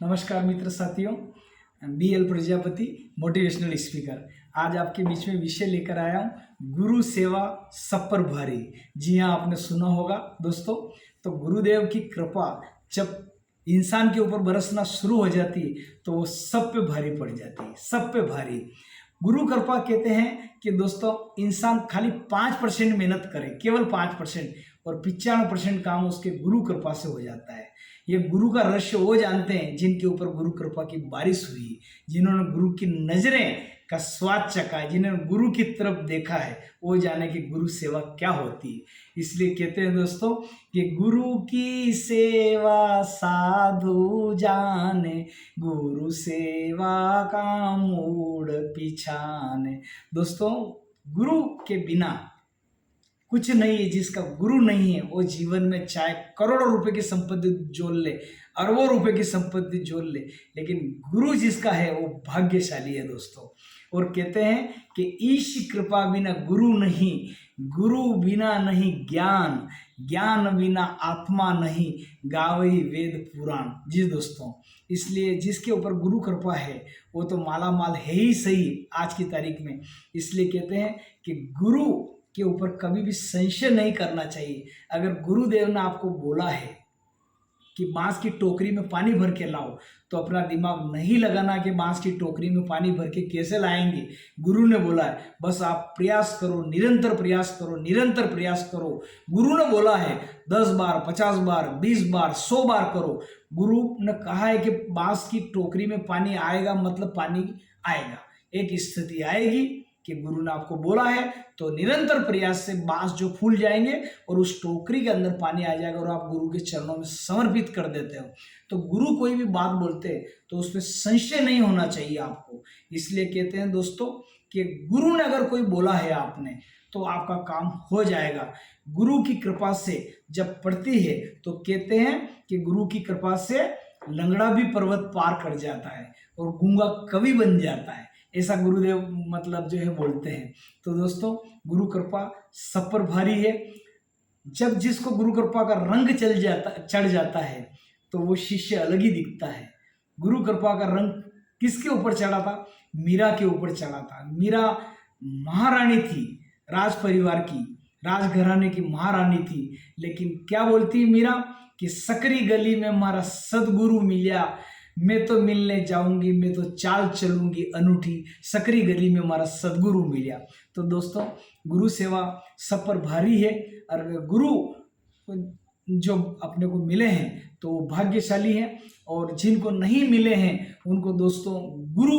नमस्कार मित्र साथियों, BL Prajapati motivational speaker. आज आपके बीच में विषय लेकर आया हूँ, गुरु सेवा सब पर भारी। जी हाँ, आपने सुना होगा दोस्तों। तो गुरुदेव की कृपा जब इंसान के ऊपर बरसना शुरू हो जाती है तो वो सब पे भारी पड़ जाती है, सब पे भारी। गुरु कृपा कहते हैं कि दोस्तों इंसान खाली 5% मेहनत करे, केवल 5%, और 95% काम उसके गुरु कृपा से हो जाता है। ये गुरु का रहस्य वो जानते हैं जिनके ऊपर गुरु कृपा की बारिश हुई, जिन्होंने गुरु की नजरें का स्वाद चखा है, जिन्होंने गुरु की तरफ देखा है, वो जाने कि गुरु सेवा क्या होती है। इसलिए कहते हैं दोस्तों कि गुरु की सेवा साधु जाने, गुरु सेवा का मूड पिछाने। दोस्तों, गुरु के बिना कुछ नहीं है। जिसका गुरु नहीं है वो जीवन में चाहे करोड़ों रुपए की संपत्ति जोड़ ले, अरबों रुपए की संपत्ति जोड़ ले, लेकिन गुरु जिसका है वो भाग्यशाली है दोस्तों। और कहते हैं कि ईश कृपा बिना गुरु नहीं, गुरु बिना नहीं ज्ञान, ज्ञान बिना आत्मा नहीं, गावई वेद पुराण। जी दोस्तों, इसलिए जिसके ऊपर गुरु कृपा है वो तो माला माल है ही सही आज की तारीख में। इसलिए कहते हैं कि गुरु के ऊपर कभी भी संशय नहीं करना चाहिए। अगर गुरुदेव ने आपको बोला है कि बांस की टोकरी में पानी भर के लाओ, तो अपना दिमाग नहीं लगाना कि बांस की टोकरी में पानी भर के कैसे लाएंगे। गुरु ने बोला है, बस आप प्रयास करो, निरंतर प्रयास करो, निरंतर प्रयास करो। गुरु ने बोला है 10 बार, 50 बार, 20 बार, 100 बार करो। गुरु ने कहा है कि बांस की टोकरी में पानी आएगा, मतलब पानी आएगा। एक स्थिति आएगी कि गुरु ने आपको बोला है, तो निरंतर प्रयास से बांस जो फूल जाएंगे और उस टोकरी के अंदर पानी आ जाएगा और आप गुरु के चरणों में समर्पित कर देते हो। तो गुरु कोई भी बात बोलते हैं तो उसमें संशय नहीं होना चाहिए आपको। इसलिए कहते हैं दोस्तों कि गुरु ने अगर कोई बोला है आपने, तो आपका काम हो जाएगा। गुरु की कृपा से जब पड़ती है तो कहते हैं कि गुरु की कृपा से लंगड़ा भी पर्वत पार कर जाता है और गूंगा कवि बन जाता है, ऐसा गुरुदेव मतलब जो है बोलते हैं। तो दोस्तों, गुरु कृपा सब पर भारी है। जब जिसको गुरु कृपा का रंग चढ़ जाता है तो वो शिष्य अलग ही दिखता है। गुरु कृपा का रंग किसके ऊपर चढ़ा था? मीरा के ऊपर चढ़ा था। मीरा महारानी थी, राज परिवार की, राजघराने की महारानी थी। लेकिन क्या बोलती है मीरा कि सकरी गली में हमारा सदगुरु मिला, मैं तो मिलने जाऊंगी, मैं तो चाल चलूंगी अनूठी, सकरी गली में हमारा सदगुरु मिला। तो दोस्तों, गुरु सेवा सब पर भारी है। और गुरु जो अपने को मिले हैं तो वो भाग्यशाली हैं, और जिनको नहीं मिले हैं उनको दोस्तों गुरु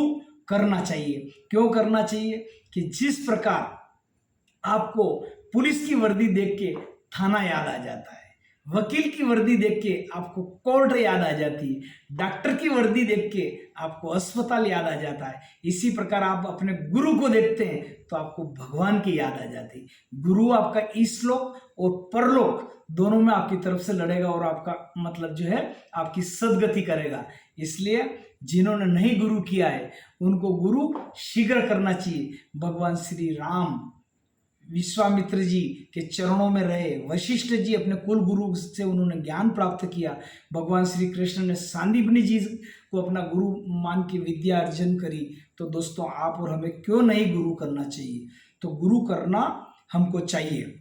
करना चाहिए। क्यों करना चाहिए? कि जिस प्रकार आपको पुलिस की वर्दी देख के थाना याद आ जाता है, वकील की वर्दी देख के आपको कोर्ट याद आ जाती है, डॉक्टर की वर्दी देख के आपको अस्पताल याद आ जाता है, इसी प्रकार आप अपने गुरु को देखते हैं तो आपको भगवान की याद आ जाती है। गुरु आपका इस्लोक और परलोक दोनों में आपकी तरफ से लड़ेगा और आपका मतलब जो है आपकी सदगति करेगा। इसलिए जिन्होंने नहीं गुरु किया है उनको गुरु शीघ्र करना चाहिए। भगवान श्री राम विश्वामित्र जी के चरणों में रहे, वशिष्ठ जी अपने कुल गुरु से उन्होंने ज्ञान प्राप्त किया, भगवान श्री कृष्ण ने सांदीपनि जी को अपना गुरु मान के विद्या अर्जन करी। तो दोस्तों, आप और हमें क्यों नहीं गुरु करना चाहिए? तो गुरु करना हमको चाहिए।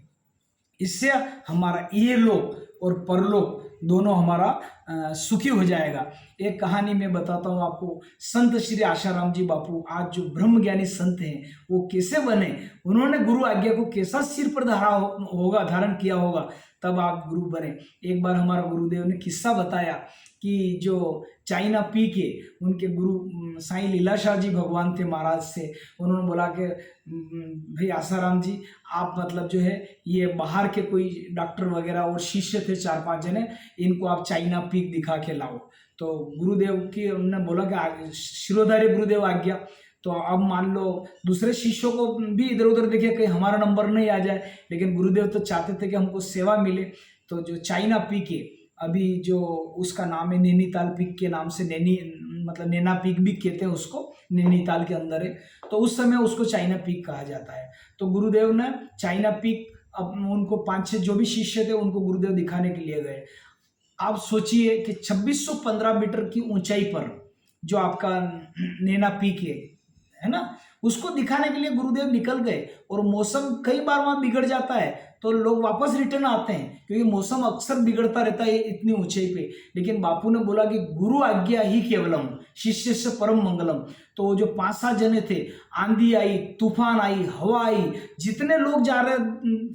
इससे हमारा ये लोक और परलोक दोनों हमारा सुखी हो जाएगा। एक कहानी मैं बताता हूँ आपको। संत श्री आशाराम जी बापू, आज जो ब्रह्मज्ञानी संत हैं, वो कैसे बने, उन्होंने गुरु आज्ञा को कैसा सिर पर धारण किया होगा, तब आप गुरु बने। एक बार हमारा गुरुदेव ने किस्सा बताया कि जो चाइना पी के उनके गुरु साईं लीलाशाह जी भगवान थे महाराज से, उन्होंने बोला कि भाई आसाराम जी, आप मतलब जो है ये बाहर के कोई डॉक्टर वगैरह और शिष्य थे 4-5 जने, इनको आप चाइना पीक दिखा के लाओ। तो गुरुदेव की उन्होंने बोला कि शिरोधार्य गुरुदेव आज्ञा। तो अब मान लो दूसरे शिष्यों को भी इधर उधर देखे कहीं हमारा नंबर नहीं आ जाए, लेकिन गुरुदेव तो चाहते थे कि हमको सेवा मिले। तो जो चाइना पीक है, अभी जो उसका नाम है नैनीताल पीक के नाम से, मतलब नैना पीक भी कहते हैं उसको, नैनीताल के अंदर है, तो उस समय उसको चाइना पीक कहा जाता है। तो गुरुदेव ने चाइना पीक, अब उनको 5-6 जो भी शिष्य थे उनको गुरुदेव दिखाने के लिए गए। आप सोचिए कि 2615 मीटर की ऊंचाई पर जो आपका नैना पीक है ना, उसको दिखाने के लिए गुरुदेव निकल गए। और मौसम कई बार वहां बिगड़ जाता है तो लोग वापस रिटर्न आते हैं, क्योंकि मौसम अक्सर बिगड़ता रहता है इतनी ऊंचाई पे। लेकिन बापू ने बोला कि गुरु आज्ञा ही केवलम, शिष्य से परम मंगलम। तो जो 5-7 जने थे, आंधी आई, तूफान आई, हवा आई, जितने लोग जा रहे,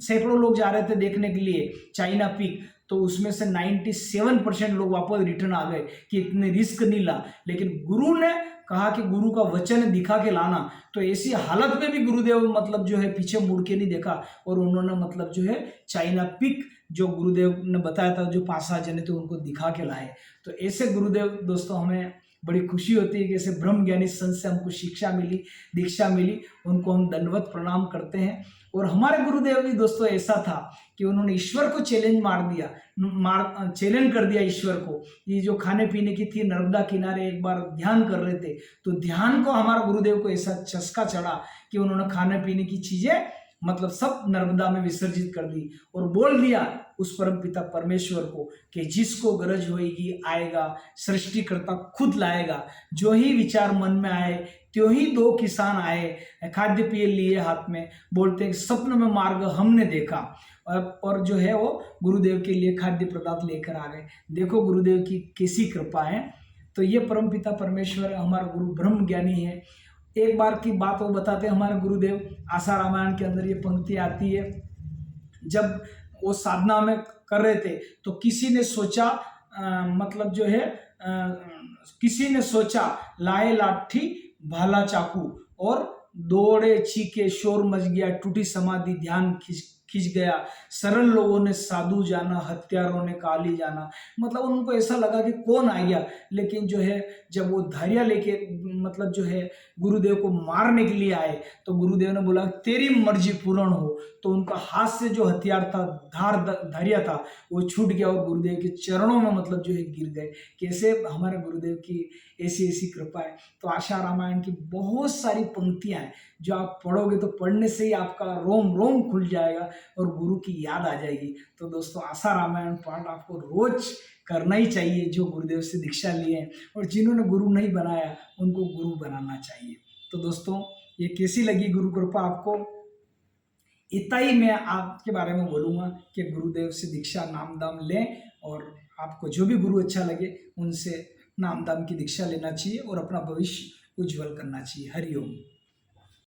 सैकड़ों लोग जा रहे थे देखने के लिए चाइना पीक, तो उसमें से 97% लोग वापस रिटर्न आ गए कि इतने रिस्क नहीं ला। लेकिन गुरु ने कहा कि गुरु का वचन दिखा के लाना, तो ऐसी हालत में भी गुरुदेव मतलब जो है पीछे मुड़ के नहीं देखा, और उन्होंने मतलब जो है चाइना पीक जो गुरुदेव ने बताया था, जो 5-7 जने थे, उनको दिखा के लाए। तो ऐसे गुरुदेव दोस्तों, हमें बड़ी खुशी होती है कि ऐसे ब्रह्म ज्ञानी संत से हमको शिक्षा मिली, दीक्षा मिली, उनको हम दंडवत प्रणाम करते हैं। और हमारे गुरुदेव भी दोस्तों ऐसा था कि उन्होंने ईश्वर को चैलेंज कर दिया ईश्वर को। ये जो खाने पीने की थी, नर्मदा किनारे एक बार ध्यान कर रहे थे, तो ध्यान को हमारा गुरुदेव को ऐसा चस्का चढ़ा कि उन्होंने खाने पीने की चीजें मतलब सब नर्मदा में विसर्जित कर दी, और बोल दिया उस परम पिता परमेश्वर को कि जिसको गरज होएगी आएगा, सृष्टिकर्ता खुद लाएगा, जो ही विचार मन में आए त्यों ही 2 किसान आए, खाद्य पेय लिए हाथ में, बोलते हैं स्वप्न में मार्ग हमने देखा, और जो है वो गुरुदेव के लिए खाद्य पदार्थ लेकर आ गए। देखो गुरुदेव की कैसी कृपा है। तो ये परम पिता परमेश्वर हमारा गुरु ब्रह्म ज्ञानी है। एक बार की बात वो बताते हैं हमारे गुरुदेव, आशा रामायण के अंदर ये पंक्ति आती है, जब वो साधना में कर रहे थे तो किसी ने सोचा मतलब जो है किसी ने सोचा लाए लाठी भाला चाकू, और दौड़े चीखे शोर मच गया, टूटी समाधि ध्यान खिंच गया, सरल लोगों ने साधु जाना, हत्यारों ने काली जाना। मतलब उनको ऐसा लगा कि कौन आ गया। लेकिन जो है जब वो धारिया लेके मतलब जो है गुरुदेव को मारने के लिए आए, तो गुरुदेव ने बोला तेरी मर्जी पूर्ण हो। तो उनका हाथ से जो हथियार था, धारिया था, वो छूट गया और गुरुदेव के चरणों में मतलब जो है गिर गए। कैसे हमारे गुरुदेव की ऐसी ऐसी कृपा है। तो आशा रामायण की बहुत सारी पंक्तियां हैं जो आप पढ़ोगे तो पढ़ने से ही आपका रोम रोम खुल जाएगा और गुरु की याद आ जाएगी। तो दोस्तों आशा रामायण पाठ आपको रोज करना ही चाहिए, जो गुरुदेव से दीक्षा लिए हैं, और जिन्होंने गुरु नहीं बनाया उनको गुरु बनाना चाहिए। तो दोस्तों ये कैसी लगी गुरु कृपा आपको, इतना ही मैं आपके बारे में बोलूँगा कि गुरुदेव से दीक्षा नाम दाम लें, और आपको जो भी गुरु अच्छा लगे उनसे नाम दाम की दीक्षा लेना चाहिए और अपना भविष्य उज्जवल करना चाहिए। हरिओम।